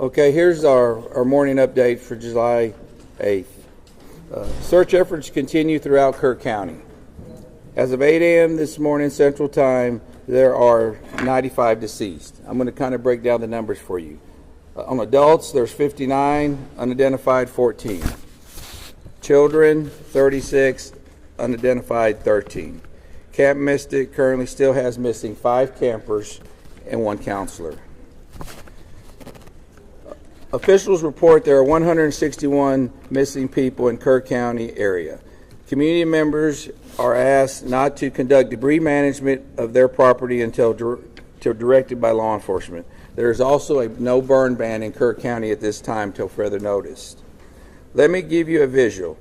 Okay, here's our morning update for July 8th. Search efforts continue throughout Kerr County. As of 8 a.m. this morning Central Time, there are 95 deceased. I'm going to kind of break down the numbers for you. On adults, there's 59, unidentified 14. Children, 36, unidentified 13. Camp Mystic currently still has missing 5 campers and 1 counselor. Officials report there are 161 missing people in Kerr County area. Community members are asked not to conduct debris management of their property until directed by law enforcement. There is also a no burn ban in Kerr County at this time till further notice. Let me give you a visual.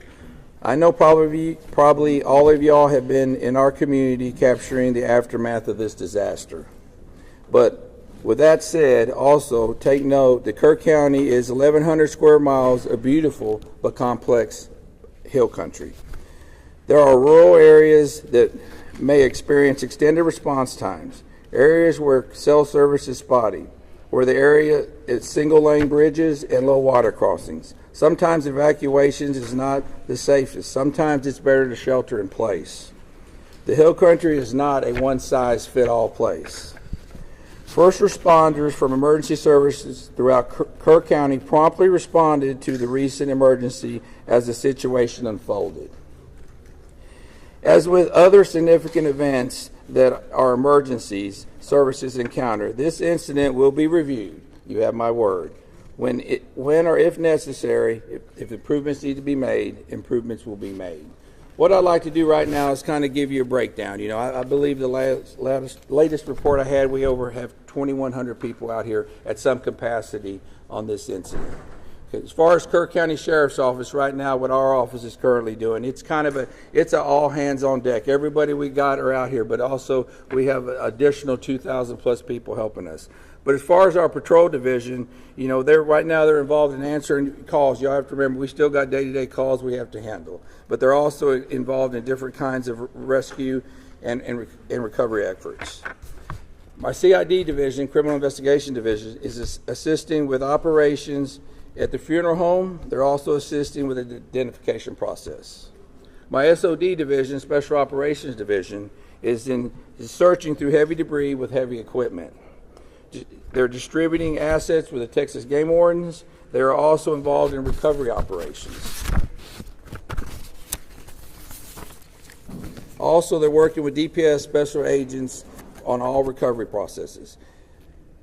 I know probably all of y'all have been in our community capturing the aftermath of this disaster. But with that said, also take note that Kerr County is 1,100 square miles of beautiful but complex hill country. There are rural areas that may experience extended response times, areas where cell service is spotty, where the area is single-lane bridges and low water crossings. Sometimes evacuations is not the safest. Sometimes it's better to shelter in place. The hill country is not a one-size-fits-all place. First responders from emergency services throughout Kerr County promptly responded to the recent emergency as the situation unfolded. As with other significant events that are emergencies services encounter, this incident will be reviewed. You have my word. When or if necessary, if improvements need to be made, improvements will be made. What I'd like to do right now is kind of give you a breakdown. You know, I believe the latest report I had, we have 2,100 people out here at some capacity on this incident. As far as Kerr County Sheriff's Office right now, what our office is currently doing, it's an all hands on deck. Everybody we got are out here, but also we have an additional 2,000 plus people helping us. But as far as our patrol division, you know, right now they're involved in answering calls. Y'all have to remember, we still got day-to-day calls we have to handle. But they're also involved in different kinds of rescue and recovery efforts. My CID division, Criminal Investigation Division, is assisting with operations at the funeral home. They're also assisting with the identification process. My SOD division, Special Operations Division, is searching through heavy debris with heavy equipment. They're distributing assets with the Texas Game Wardens. They are also involved in recovery operations. Also, they're working with DPS special agents on all recovery processes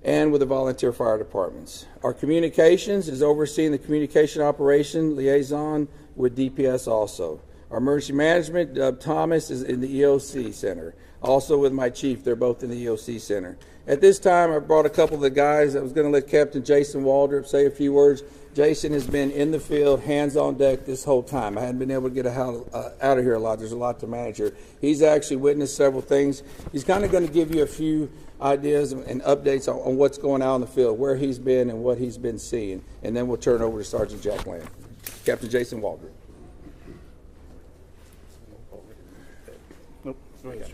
and with the volunteer fire departments. Our communications is overseeing the communication operation liaison with DPS also. Our emergency management, Doug Thomas, is in the EOC Center. Also with my chief, they're both in the EOC Center. At this time, I brought a couple of the guys. I was going to let Captain Jason Waldrop say a few words. Jason has been in the field, hands on deck this whole time. I hadn't been able to get out of here a lot. There's a lot to manage here. He's actually witnessed several things. He's kind of going to give you a few ideas and updates on what's going on in the field, where he's been and what he's been seeing. And then we'll turn it over to Sergeant Jack Lamb. Captain Jason Waldrop. Nope. Go ahead.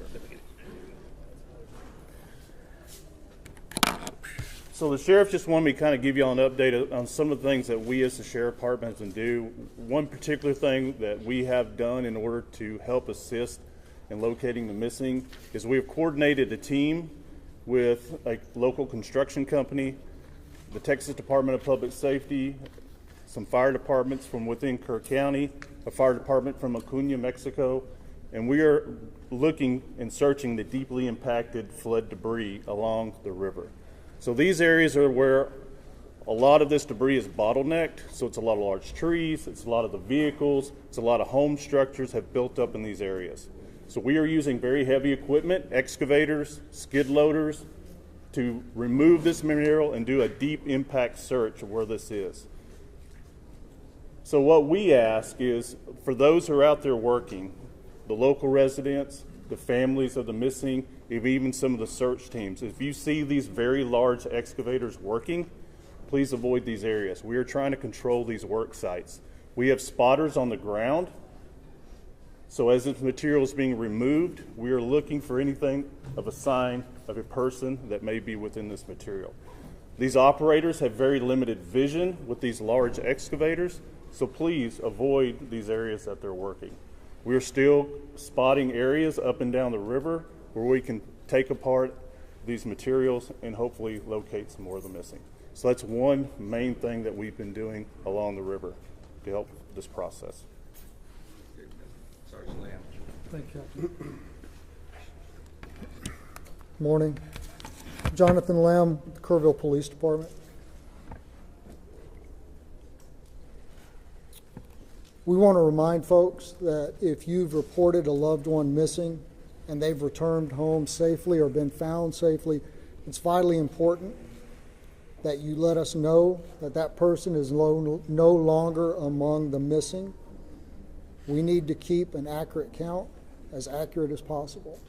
So the sheriff just wanted me to kind of give you all an update on some of the things that we as the sheriff department can do. One particular thing that we have done in order to help assist in locating the missing is we have coordinated a team with a local construction company, the Texas Department of Public Safety, some fire departments from within Kerr County, a fire department from Acuña, Mexico, and we are looking and searching the deeply impacted flood debris along the river. So these areas are where a lot of this debris is bottlenecked. So it's a lot of large trees, it's a lot of the vehicles, it's a lot of home structures have built up in these areas. So we are using very heavy equipment, excavators, skid loaders, to remove this material and do a deep impact search of where this is. So what we ask is, for those who are out there working, the local residents, the families of the missing, even some of the search teams, if you see these very large excavators working, please avoid these areas. We are trying to control these work sites. We have spotters on the ground, so as this material is being removed, we are looking for anything of a sign of a person that may be within this material. These operators have very limited vision with these large excavators, so please avoid these areas that they're working. We are still spotting areas up and down the river where we can take apart these materials and hopefully locate some more of the missing. So that's one main thing that we've been doing along the river to help this process. Sergeant Lamb. Thank you. Morning. Jonathan Lamb, Kerrville Police Department. We want to remind folks that if you've reported a loved one missing and they've returned home safely or been found safely, it's vitally important that you let us know that that person is no longer among the missing. We need to keep an accurate count, as accurate as possible.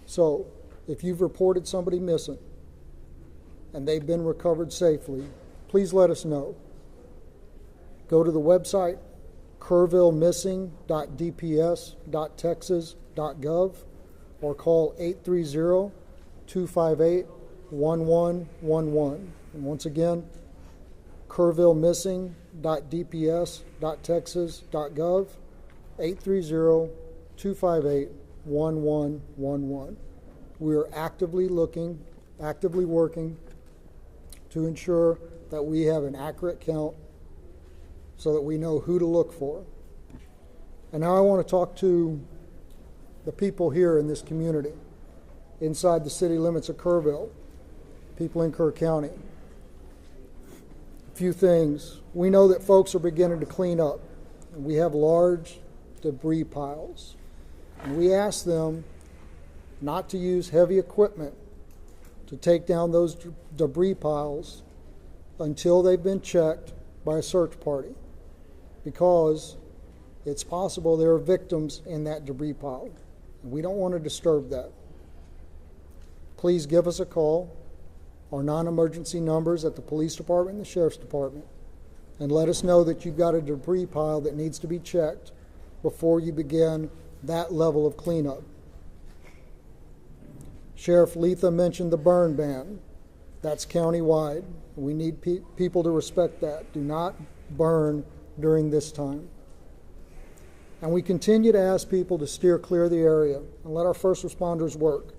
So if you've reported somebody missing and they've been recovered safely, please let us know. Go to the website kerrville-missing.dps.texas.gov or call 830-258-1111. And once again, kerrville-missing.dps.texas.gov, 830-258-1111. We are actively working to ensure that we have an accurate count so that we know who to look for. And now I want to talk to the people here in this community, inside the city limits of Kerrville, people in Kerr County. A few things. We know that folks are beginning to clean up. And we have large debris piles. And we ask them not to use heavy equipment to take down those debris piles until they've been checked by a search party, because it's possible there are victims in that debris pile. And we don't want to disturb that. Please give us a call, our non-emergency numbers at the police department and the sheriff's department, and let us know that you've got a debris pile that needs to be checked before you begin that level of cleanup. Sheriff Letha mentioned the burn ban. That's countywide. We need people to respect that. Do not burn during this time. And we continue to ask people to steer clear of the area and let our first responders work.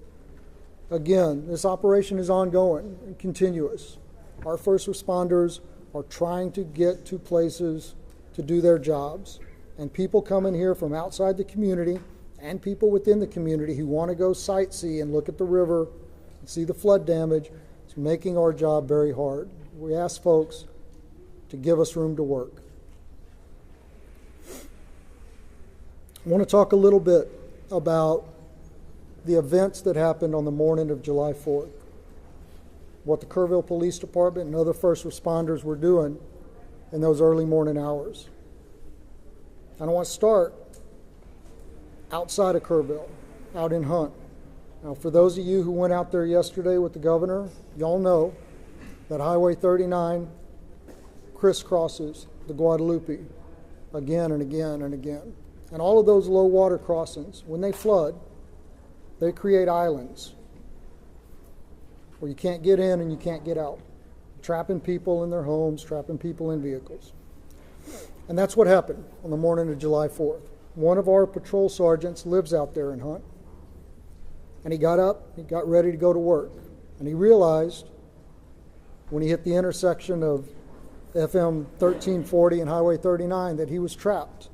Again, this operation is ongoing and continuous. Our first responders are trying to get to places to do their jobs. And people come in here from outside the community and people within the community who want to go sightsee and look at the river and see the flood damage. It's making our job very hard. We ask folks to give us room to work. I want to talk a little bit about the events that happened on the morning of July 4th, what the Kerrville Police Department and other first responders were doing in those early morning hours. And I want to start outside of Kerrville, out in Hunt. Now, for those of you who went out there yesterday with the governor, y'all know that Highway 39 crisscrosses the Guadalupe again and again and again. And all of those low water crossings, when they flood, they create islands where you can't get in and you can't get out, trapping people in their homes, trapping people in vehicles. And that's what happened on the morning of July 4th. One of our patrol sergeants lives out there in Hunt, and he got up, he got ready to go to work, and he realized when he hit the intersection of FM 1340 and Highway 39 that he was trapped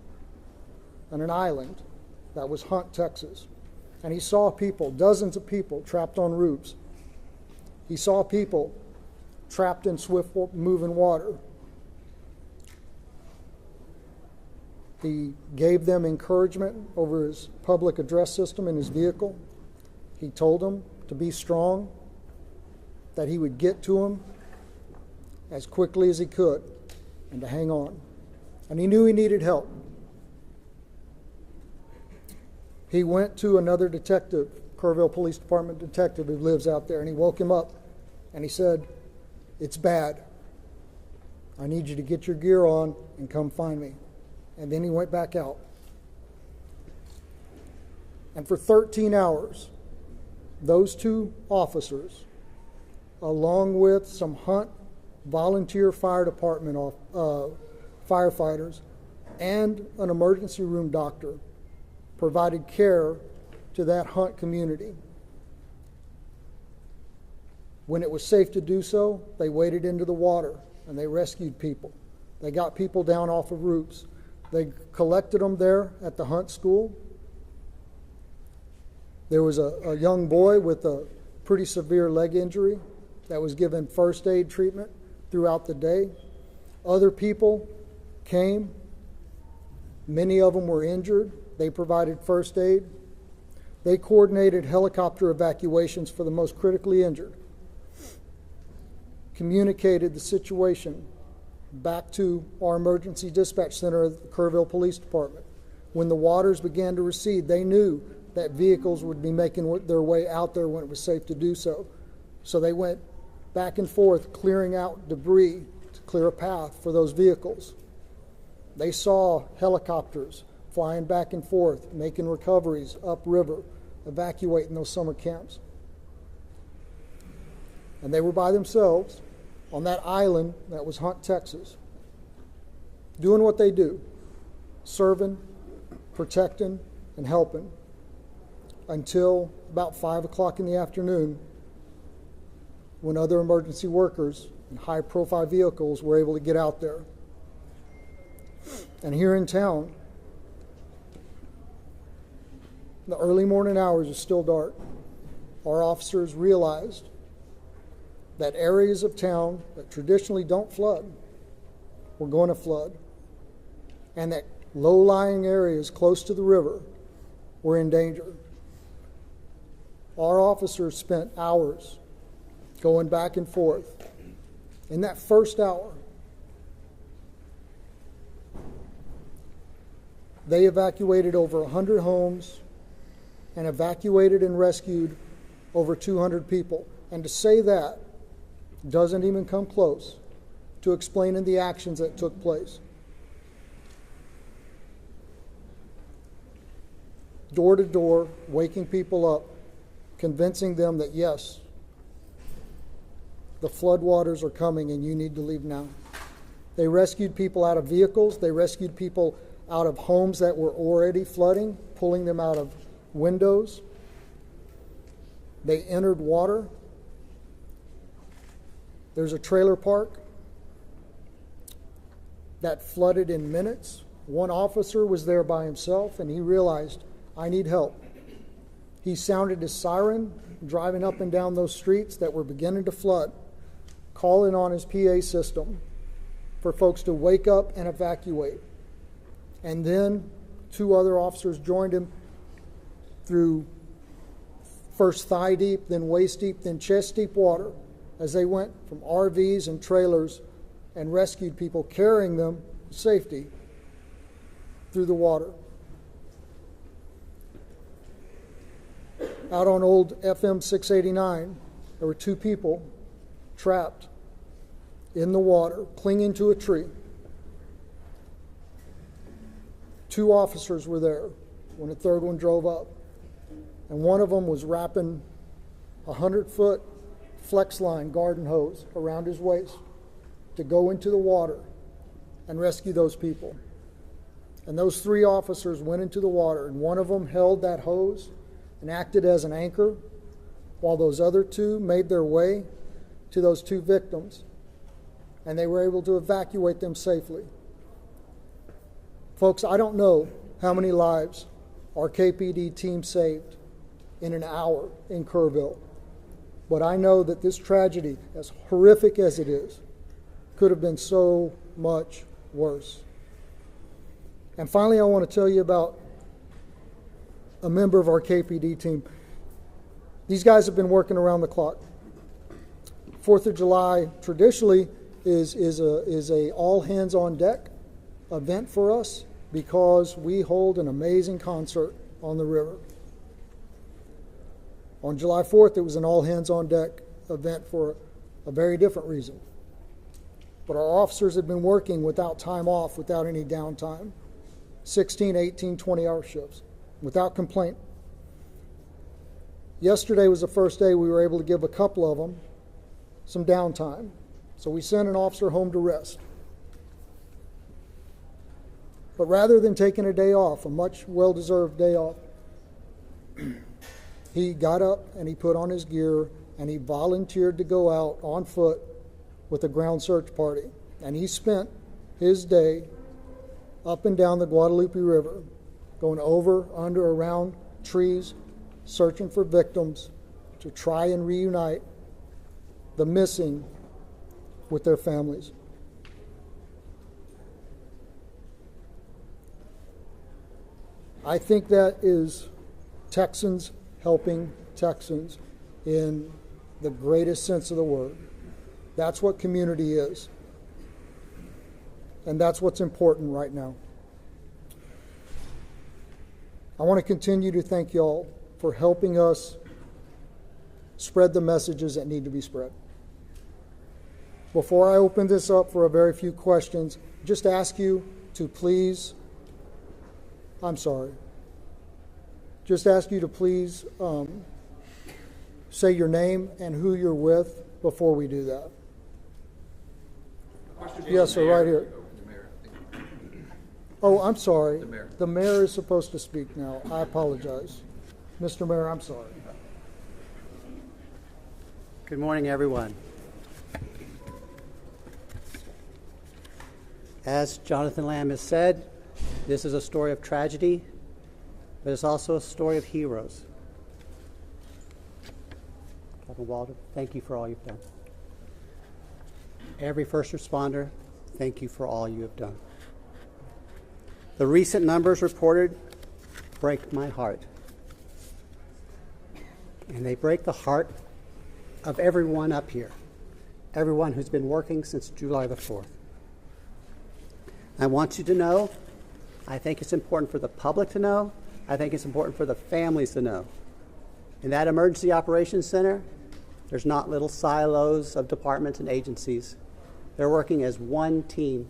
on an island that was Hunt, Texas. And he saw people, dozens of people, trapped on roofs. He saw people trapped in swift moving water. He gave them encouragement over his public address system in his vehicle. He told them to be strong, that he would get to them as quickly as he could, and to hang on. And he knew he needed help. He went to another detective, Kerrville Police Department detective who lives out there, and he woke him up, and he said, "It's bad. I need you to get your gear on and come find me." And then he went back out. And for 13 hours, those two officers, along with some Hunt volunteer fire department firefighters, and an emergency room doctor provided care to that Hunt community. When it was safe to do so, they waded into the water and they rescued people. They got people down off of roofs. They collected them there at the Hunt School. There was a young boy with a pretty severe leg injury that was given first aid treatment throughout the day. Other people came. Many of them were injured. They provided first aid. They coordinated helicopter evacuations for the most critically injured, communicated the situation back to our emergency dispatch center at the Kerrville Police Department. When the waters began to recede, they knew that vehicles would be making their way out there when it was safe to do so. So they went back and forth, clearing out debris to clear a path for those vehicles. They saw helicopters flying back and forth, making recoveries upriver, evacuating those summer camps. And they were by themselves on that island that was Hunt, Texas, doing what they do, serving, protecting, and helping, until about 5 o'clock in the afternoon, when other emergency workers and high-profile vehicles were able to get out there. And here in town, the early morning hours is still dark. Our officers realized that areas of town that traditionally don't flood were going to flood, and that low-lying areas close to the river were in danger. Our officers spent hours going back and forth. In that first hour, they evacuated over 100 homes and evacuated and rescued over 200 people. And to say that doesn't even come close to explaining the actions that took place. Door to door, waking people up, convincing them that yes, the floodwaters are coming and you need to leave now. They rescued people out of vehicles. They rescued people out of homes that were already flooding, pulling them out of windows. They entered water. There's a trailer park that flooded in minutes. One officer was there by himself, and he realized, I need help. He sounded his siren, driving up and down those streets that were beginning to flood, calling on his PA system for folks to wake up and evacuate. And then 2 other officers joined him through first thigh deep, then waist deep, then chest deep water, as they went from RVs and trailers and rescued people, carrying them to safety through the water. Out on old FM 689, there were 2 people trapped in the water, clinging to a tree. 2 officers were there when a third one drove up. And one of them was wrapping a 100-foot flex line garden hose around his waist to go into the water and rescue those people. And those 3 officers went into the water, and one of them held that hose and acted as an anchor, while those other 2 made their way to those 2 victims, and they were able to evacuate them safely. Folks, I don't know how many lives our KPD team saved in an hour in Kerrville, but I know that this tragedy, as horrific as it is, could have been so much worse. And finally, I want to tell you about a member of our KPD team. These guys have been working around the clock. 4th of July traditionally is a all hands on deck event for us, because we hold an amazing concert on the river. On July 4th, it was an all hands on deck event for a very different reason. But our officers had been working without time off, without any downtime, 16, 18, 20-hour shifts, without complaint. Yesterday was the first day we were able to give a couple of them some downtime, So we sent an officer home to rest. But rather than taking a day off, a much well-deserved day off, he got up and he put on his gear and he volunteered to go out on foot with a ground search party. And he spent his day up and down the Guadalupe River, going over, under, around trees, searching for victims to try and reunite the missing with their families. I think that is Texans helping Texans in the greatest sense of the word. That's what community is. And that's what's important right now. I want to continue to thank y'all for helping us spread the messages that need to be spread. Before I open this up for a very few questions, just ask you to please, just ask you to please say your name and who you're with before we do that. Yes, sir, right here. Oh, I'm sorry. The mayor is supposed to speak now. I apologize. Mr. Mayor, I'm sorry. Good morning, everyone. As Jonathan Lamb has said, this is a story of tragedy, but it's also a story of heroes. Captain Walter, thank you for all you've done. Every first responder, thank you for all you have done. The recent numbers reported break my heart. And they break the heart of everyone up here, everyone who's been working since July the 4th. I want you to know, I think it's important for the public to know, I think it's important for the families to know. In that Emergency Operations Center, there's not little silos of departments and agencies. They're working as one team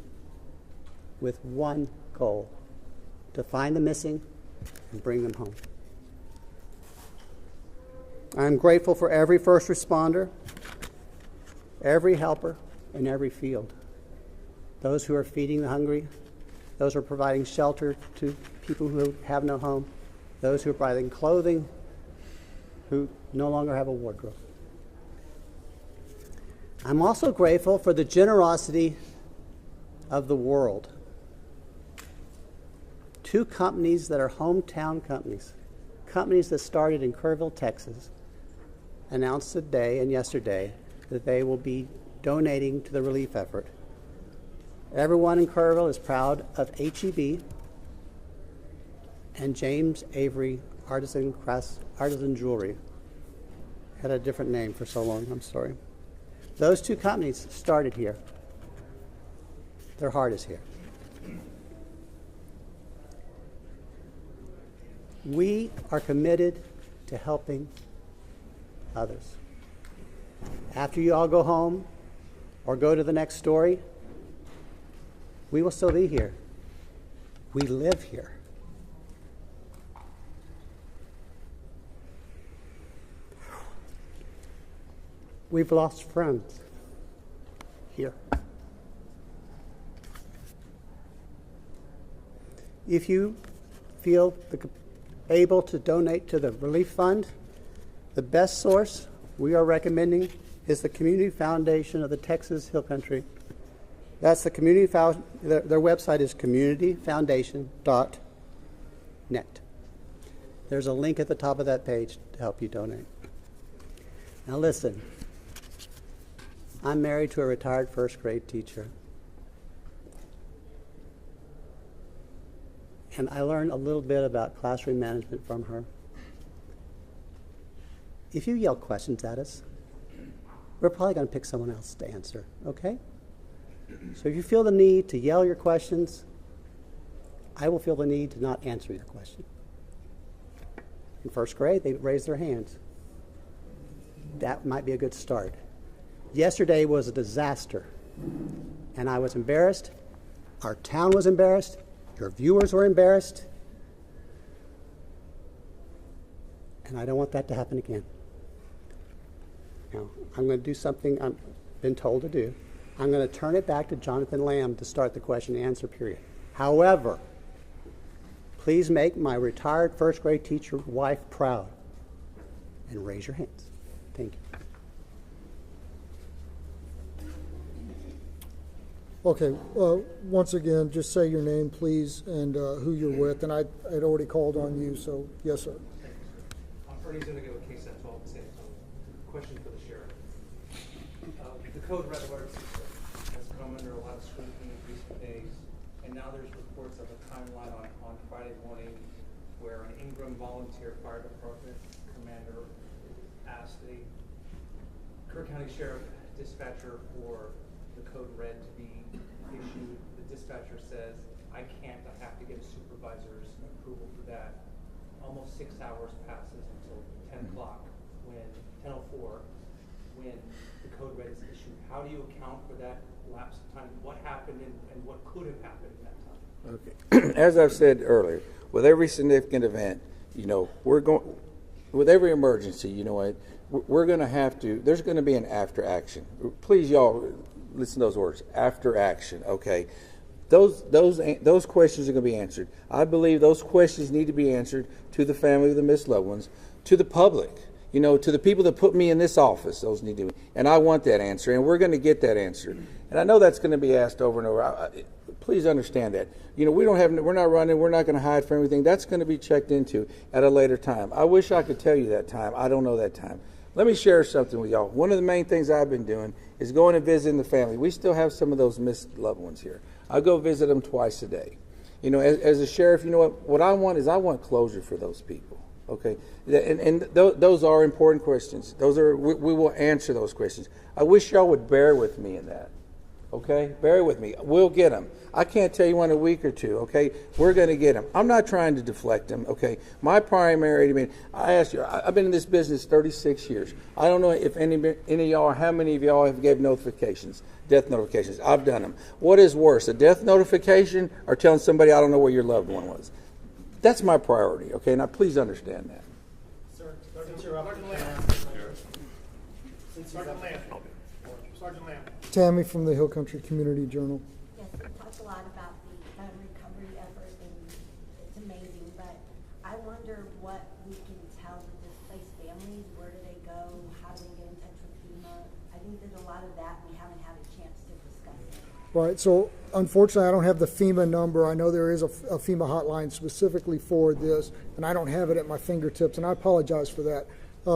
with one goal, to find the missing and bring them home. I'm grateful for every first responder, every helper in every field. Those who are feeding the hungry, those who are providing shelter to people who have no home, those who are providing clothing, who no longer have a wardrobe. I'm also grateful for the generosity of the world. Two companies that are hometown companies, companies that started in Kerrville, Texas, announced today and yesterday that they will be donating to the relief effort. Everyone in Kerrville is proud of HEB and James Avery Artisan Jewelry. Had a different name for so long, I'm sorry. Those two companies started here. Their heart is here. We are committed to helping others. After you all go home or go to the next story, we will still be here. We live here. We've lost friends here. If you feel able to donate to the relief fund, the best source we are recommending is the Community Foundation of the Texas Hill Country. That's the community their website is communityfoundation.net. There's a link at the top of that page to help you donate. Now listen, I'm married to a retired first grade teacher. And I learned a little bit about classroom management from her. If you yell questions at us, we're probably going to pick someone else to answer, okay? So if you feel the need to yell your questions, I will feel the need to not answer your question. In first grade, they raised their hands. That might be a good start. Yesterday was a disaster, and I was embarrassed. Our town was embarrassed. Your viewers were embarrassed. And I don't want that to happen again. Now, I'm going to do something I've been told to do. I'm going to turn it back to Jonathan Lamb to start the question and answer period. However, please make my retired first grade teacher wife proud and raise your hands. Thank you. Okay, once again, just say your name, please, and who you're with. And I'd already called on you, so yes, sir. I'm Ernie Zuniga with case 12 in San Antonio. Question for the sheriff. The code red alert system has come under a lot of scrutiny in recent days, and now there's reports of a timeline on Friday morning where an Ingram volunteer fire department commander asked the Kerr County Sheriff dispatcher for the code red to be issued. The dispatcher says, I can't, I have to get a supervisor's approval for that. Almost 6 hours passes until 10 o'clock, when 10:04, when the code red is issued. How do you account for that lapse of time? What happened and what could have happened in that time? Okay. As I've said earlier, with every significant event, we're going, with every emergency, we're going to have to, there's going to be an after action. Please, y'all, listen to those words, after action, okay? Those questions are going to be answered. I believe those questions need to be answered to the family of the missed loved ones, to the public, to the people that put me in this office. Those need to be, and I want that answer, and we're going to get that answer. And I know that's going to be asked over and over. Please understand that. We're not running. We're not going to hide from everything. That's going to be checked into at a later time. I wish I could tell you that time. I don't know that time. Let me share something with y'all. One of the main things I've been doing is going and visiting the family. We still have some of those missed loved ones here. I go visit them twice a day. As a sheriff, what I want is I want closure for those people. Okay, and those are important questions. We will answer those questions. I wish y'all would bear with me in that. Okay, bear with me. We'll get them. I can't tell you in a week or two. Okay, we're going to get them. I'm not trying to deflect them. Okay, my primary. I asked you. I've been in this business 36 years. I don't know if any of y'all, how many of y'all have gave notifications, death notifications. I've done them. What is worse, a death notification or telling somebody I don't know where your loved one was? That's my priority. Okay, now please understand that. Sir, Sergeant Lamb. Tammy from the Hill Country Community Journal. Yes, we talked a lot about the recovery effort, and it's amazing, but I wonder what we can tell the displaced families. Where do they go? How do they get in touch with FEMA? I think there's a lot of that we haven't had a chance to discuss. Right, so unfortunately I don't have the FEMA number. I know there is a FEMA hotline specifically for this, and I don't have it at my fingertips, and I apologize for that.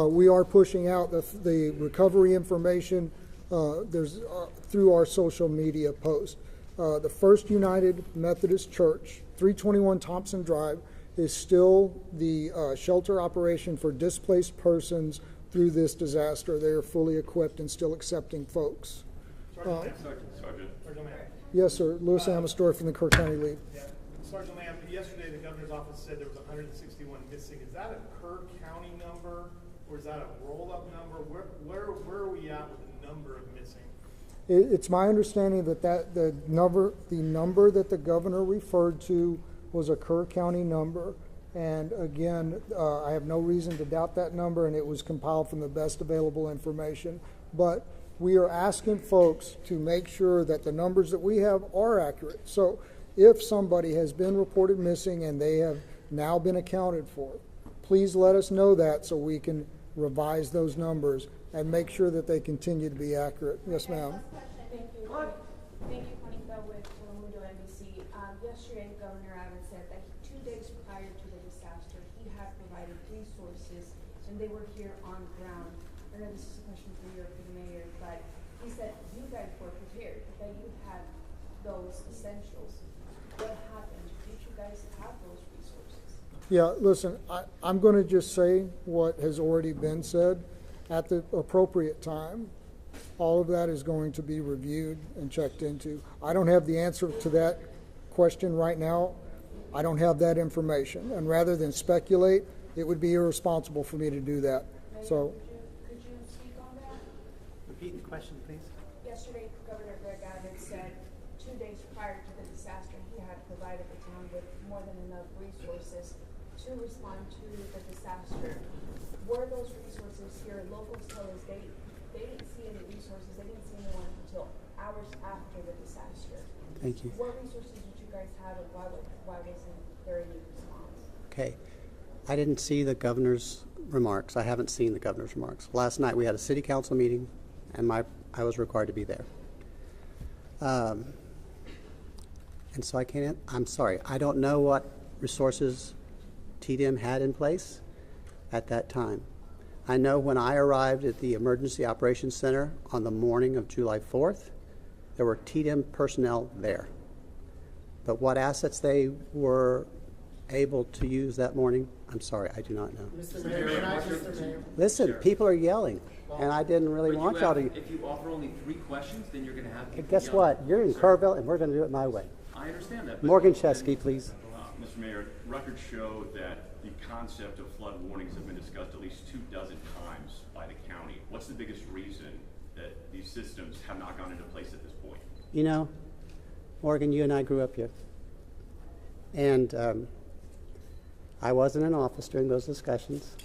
We are pushing out the recovery information through our social media post. The First United Methodist Church, 321 Thompson Drive, is still the shelter operation for displaced persons through this disaster. They are fully equipped and still accepting folks. Sergeant Lamb. Yes, sir. Louis Amastor from the Kerr County League. Yeah. Sergeant Lamb, yesterday the governor's office said there was 161 missing. Is that a Kerr County number, or is that a roll-up number? Where are we at with the number of missing? It's my understanding that the number that the governor referred to was a Kerr County number. And again, I have no reason to doubt that number, and it was compiled from the best available information. But we are asking folks to make sure that the numbers that we have are accurate. So if somebody has been reported missing and they have now been accounted for, please let us know that so we can revise those numbers and make sure that they continue to be accurate. Yes, ma'am. Thank you. Thank you, Juanita with Telemundo NBC. Yesterday, Governor-Abbott said that 2 days prior to the disaster, he had provided resources, and they were here on ground. I know this is a question for you or for the mayor, but he said you guys were prepared, that you had those essentials. What happened? Did you guys have those resources? Yeah, listen, I'm going to just say what has already been said. At the appropriate time, all of that is going to be reviewed and checked into. I don't have the answer to that question right now. I don't have that information. And rather than speculate, it would be irresponsible for me to do that. Mayor, So, could you speak on that? Repeat the question, please. Yesterday, Governor Greg Abbott said 2 days prior to the disaster, he had provided the town with more than enough resources to respond to the disaster. Were those resources here? Locals tell us they didn't see any resources. They didn't see anyone until hours after the disaster. Thank you. What resources did you guys have, and why wasn't there any response? Okay. I didn't see the governor's remarks. I haven't seen the governor's remarks. Last night we had a city council meeting, and I was required to be there. And so I'm sorry, I don't know what resources TDM had in place at that time. I know when I arrived at the Emergency Operations Center on the morning of July 4th, there were TDM personnel there. But what assets they were able to use that morning, I'm sorry, I do not know. Mr. Mayor. Listen, people are yelling, and I didn't really want y'all to. If you offer only 3 questions, then you're going to have people Guess yelling. what? You're in Kerrville, and we're going to do it my way. I understand that. but- Morgan Chesky, please. Mr. Mayor, records show that the concept of flood warnings have been discussed at least 24 times by the county. What's the biggest reason that these systems have not gone into place at this point? You know, Morgan, you and I grew up here. And I wasn't in office during those discussions.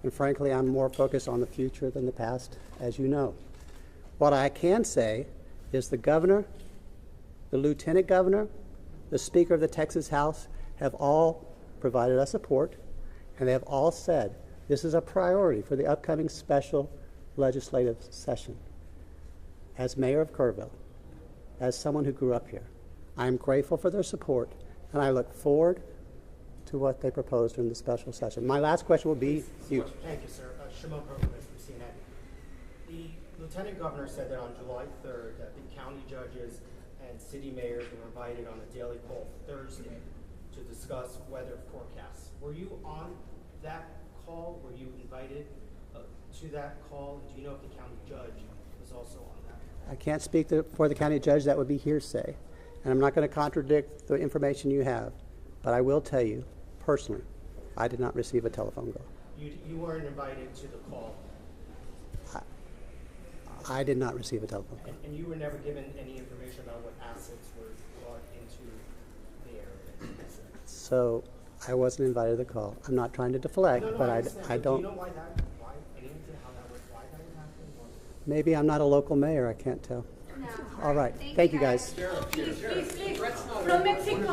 And frankly, I'm more focused on the future than the past, as you know. What I can say is the governor, the lieutenant governor, the Speaker of the Texas House have all provided us support, and they have all said this is a priority for the upcoming special legislative session. As mayor of Kerrville, as someone who grew up here, I am grateful for their support, and I look forward to what they propose during the special session. My last question will be you. Thank you, sir. Shimon Perkins from CNN. The lieutenant governor said that on July 3rd that the county judges and city mayors were invited on a daily call Thursday to discuss weather forecasts. Were you on that call? Were you invited to that call? And do you know if the county judge was also on that? I can't speak for the county judge. That would be hearsay. And I'm not going to contradict the information you have. But I will tell you, personally, I did not receive a telephone call. You weren't invited to the call? I did not receive a telephone call. And you were never given any information about what assets were brought into the area? So I wasn't invited to the call. I'm not trying to deflect, but I don't. Do you know why that, how that would, why that would happen? Or? Maybe I'm not a local mayor. I can't tell. No. All right. Thank you, guys. Please. From Mexico.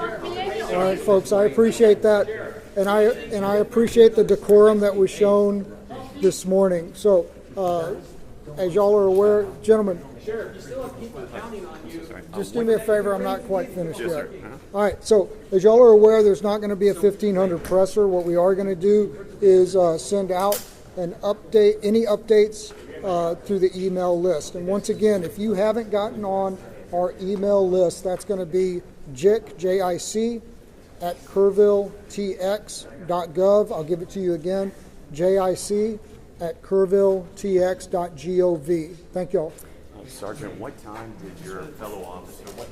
All right, folks, I appreciate that, and I appreciate the decorum that was shown this morning. So, as y'all are aware, gentlemen, Sheriff, you still have people counting on you. just do me a favor. I'm not quite finished yet. All right. So, as y'all are aware, there's not going to be a 1500 presser. What we are going to do is send out an update, any updates through the email list. And once again, if you haven't gotten on our email list, that's going to be JIC, J-I-C, at kerrville-texas.gov. I'll give it to you again, JIC at kerrville-texas.gov. Thank y'all. Sergeant, what time did your fellow officer come up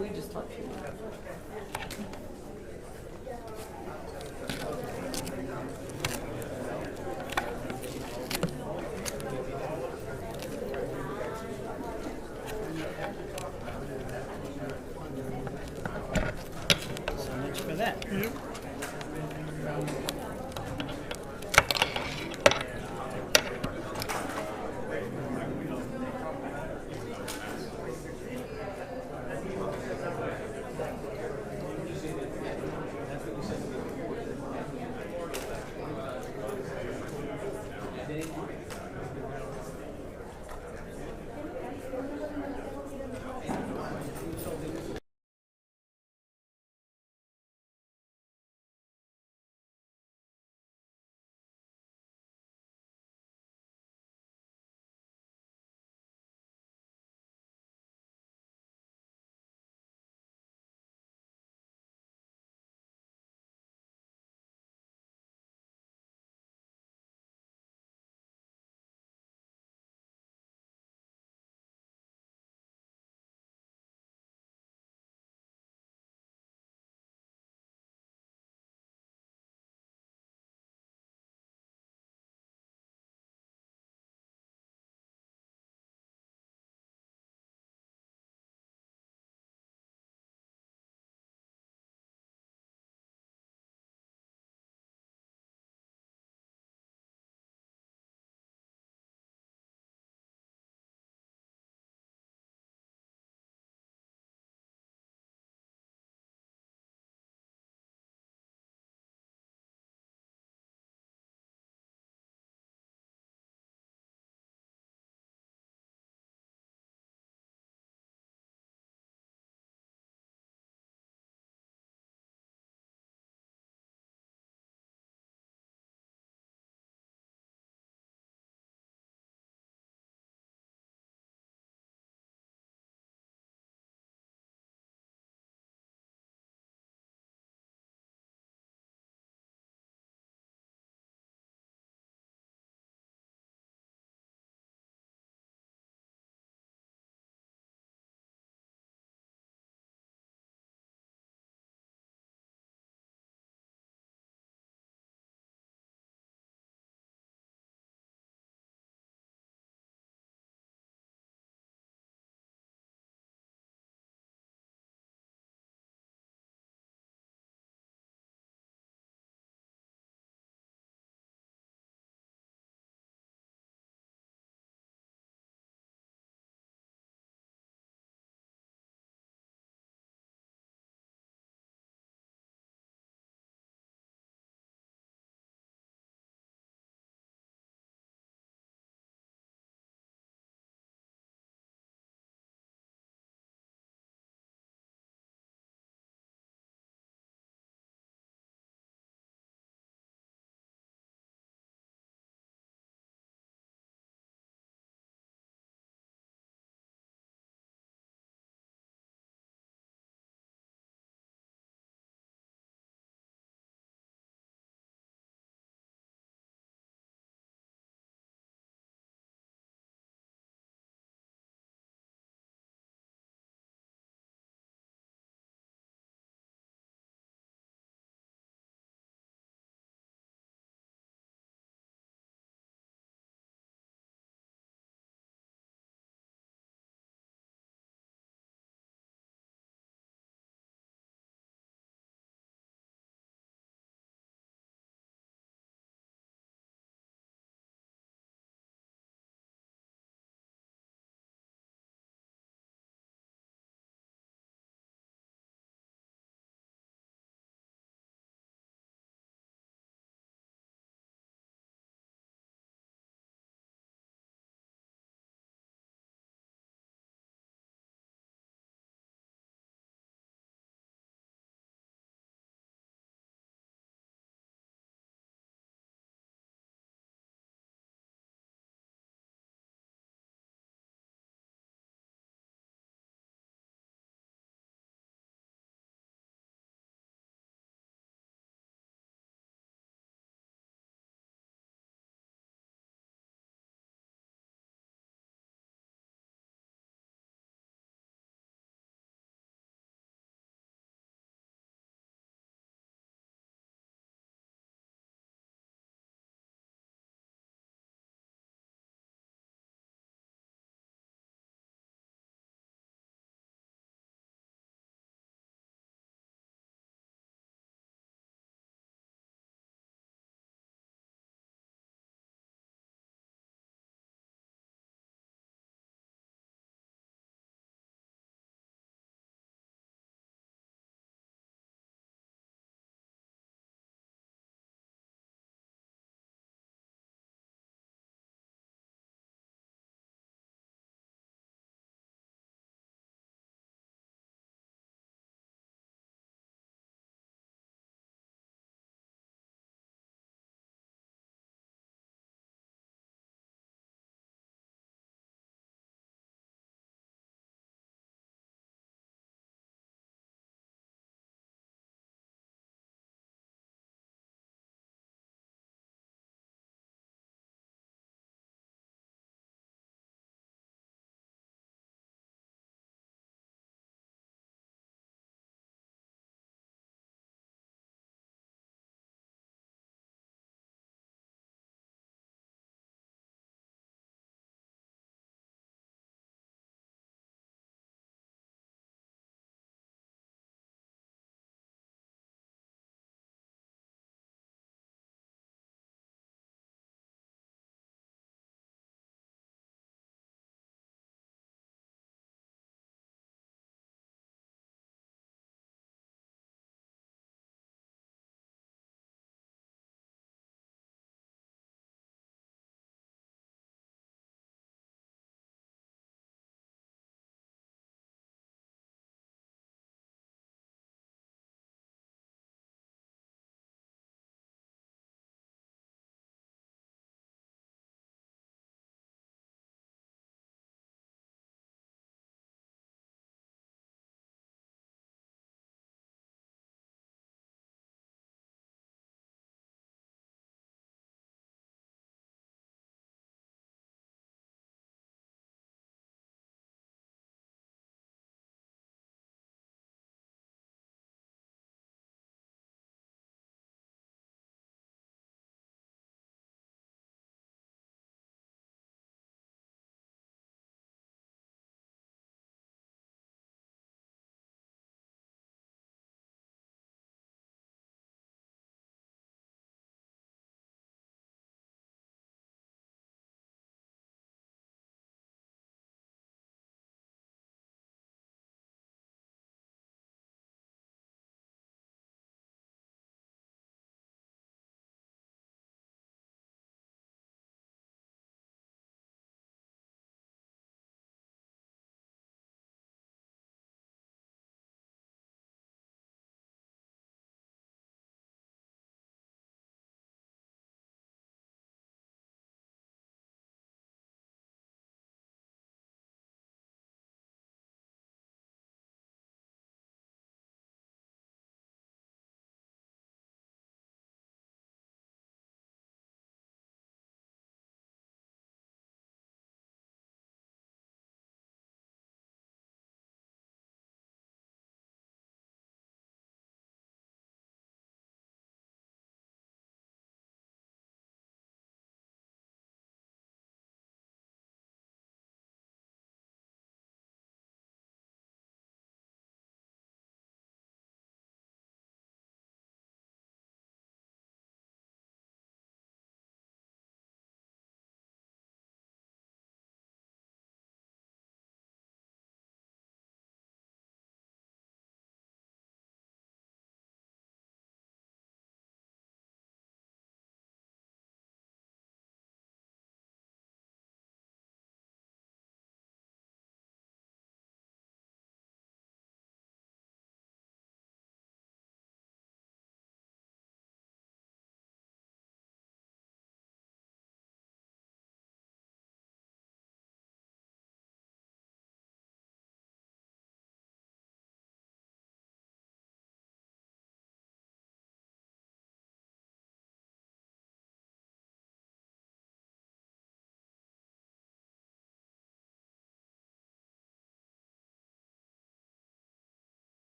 We just talked to you. So much for that. Thank you.